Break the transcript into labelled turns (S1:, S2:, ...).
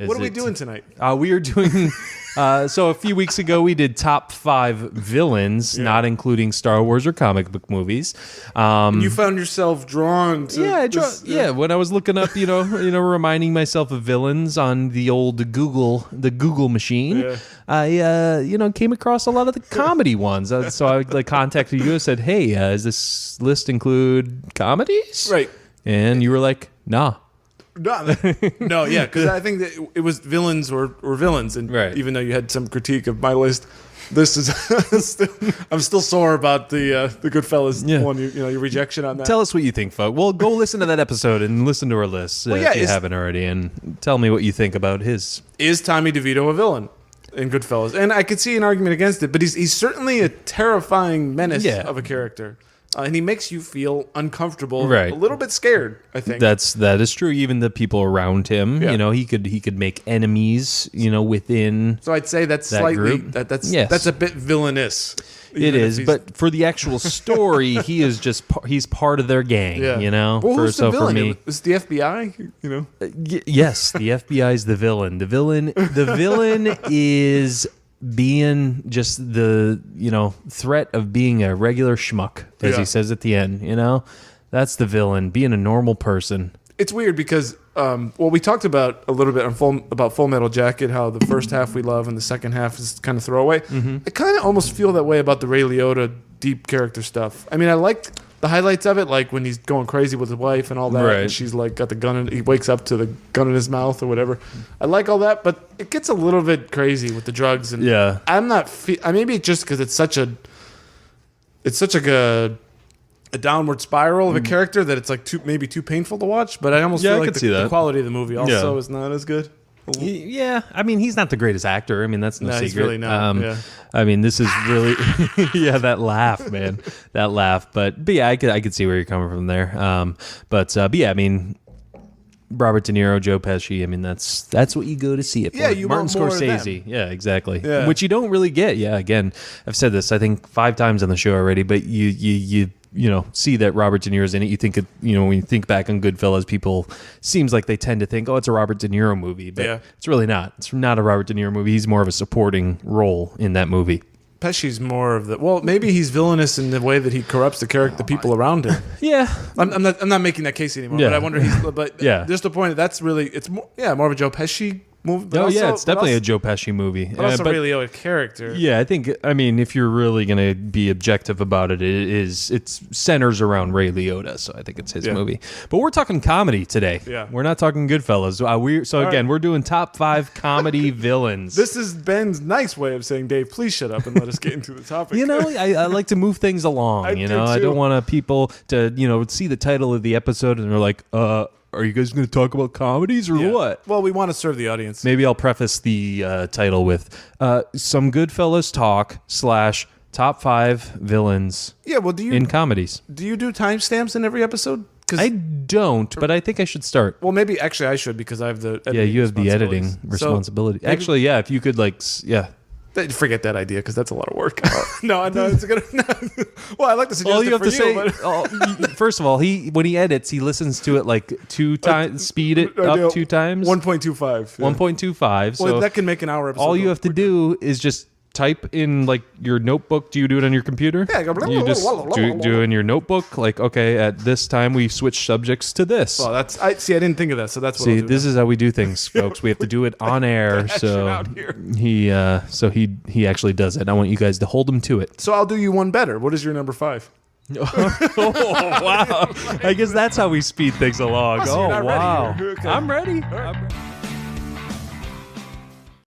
S1: What are we doing tonight?
S2: We are doing... so a few weeks ago, we did top 5 villains, not including Star Wars or comic book movies.
S1: And you found yourself drawn to
S2: when I was looking up, reminding myself of villains on the old Google machine, I came across a lot of the comedy ones. So I contacted you and said, hey, does this list include comedies?
S1: Right.
S2: And you were like, nah.
S1: No, yeah, because I think that it was villains or villains, and even though you had some critique of my list, this is I'm still sore about the Goodfellas one. Your rejection on that.
S2: Tell us what you think, folks. Well, go listen to that episode and listen to our list if you haven't already, and tell me what you think about his.
S1: Is Tommy DeVito a villain in Goodfellas? And I could see an argument against it, but he's certainly a terrifying menace of a character. And he makes you feel uncomfortable, a little bit scared, I think.
S2: That is true. Even the people around him, he could make enemies, within.
S1: So I'd say that's slightly that's a bit villainous.
S2: It is, but for the actual story, he's part of their gang,
S1: Well, who's the villain? For me, is the FBI?
S2: Yes, the FBI is the villain. The villain is being just the threat of being a regular schmuck, as he says at the end. That's the villain, being a normal person.
S1: It's weird because we talked about a little bit on Full Metal Jacket, how the first half we love and the second half is kind of throwaway. I kind of almost feel that way about the Ray Liotta deep character stuff. I mean, I liked the highlights of it, like when he's going crazy with his wife and all that, and she's like got the gun, he wakes up to the gun in his mouth or whatever. I like all that, but it gets a little bit crazy with the drugs, and I'm not. Maybe just because it's such a downward spiral of a character that it's like maybe too painful to watch. But I almost feel like the quality of the movie also is not as good.
S2: Yeah, I mean, he's not the greatest actor. I mean, that's no secret. He's really
S1: not.
S2: I mean, this is really, that laugh, man, that laugh. But yeah, I could see where you're coming from there. But yeah, I mean, Robert De Niro, Joe Pesci. I mean, that's what you go to see it for.
S1: Yeah, you
S2: Martin
S1: want more of
S2: Scorsese.
S1: them.
S2: Yeah, exactly. Yeah. Which you don't really get. Yeah, again, I've said this I think 5 times on the show already. But you see that Robert De Niro's in it. You think, when you think back on Goodfellas, people seems like they tend to think, oh, it's a Robert De Niro movie, but it's really not. It's not a Robert De Niro movie. He's more of a supporting role in that movie.
S1: Pesci's more of maybe he's villainous in the way that he corrupts the people around him.
S2: Yeah,
S1: I'm not making that case anymore. But I wonder, just the point that's really it's more of a Joe Pesci movie.
S2: It's definitely a Joe Pesci movie.
S1: But also really a character.
S2: Yeah, I mean, if you're really going to be objective about it, it centers around Ray Liotta, so I think it's his movie. But we're talking comedy today. Yeah. We're not talking Goodfellas. We're doing top 5 comedy villains.
S1: This is Ben's nice way of saying, Dave, please shut up and let us get into the topic.
S2: I like to move things along. I don't want people to, see the title of the episode and they're like, are you guys going to talk about comedies or what?
S1: Well, we want to serve the audience.
S2: Maybe I'll preface the title with some Goodfellas talk / top 5 villains in comedies.
S1: Do you do timestamps in every episode?
S2: I don't, but I think I should start.
S1: Well, maybe actually I should because I have the editing
S2: you have the editing responsibility. Actually, if you could
S1: forget that idea because that's a lot of work. No, it's gonna. Well, I like to suggest
S2: all you have to say. First of all, when he edits, he listens to it like 2 times, speed it up 2 times.
S1: 1.25.
S2: 1.25. So
S1: that can make an hour episode.
S2: All you have to do is just type in like your notebook. Do you do it on your computer?
S1: Yeah,
S2: you just do in your notebook. Like, okay, at this time we switch subjects to this.
S1: Well, I didn't think of that, so that's what. See,
S2: this is how we do things, folks. We have to do it on air. So he actually does it. I want you guys to hold him to it.
S1: So I'll do you one better. What is your number 5?
S2: Oh, wow! I guess that's how we speed things along.
S1: Oh, wow!
S2: I'm ready.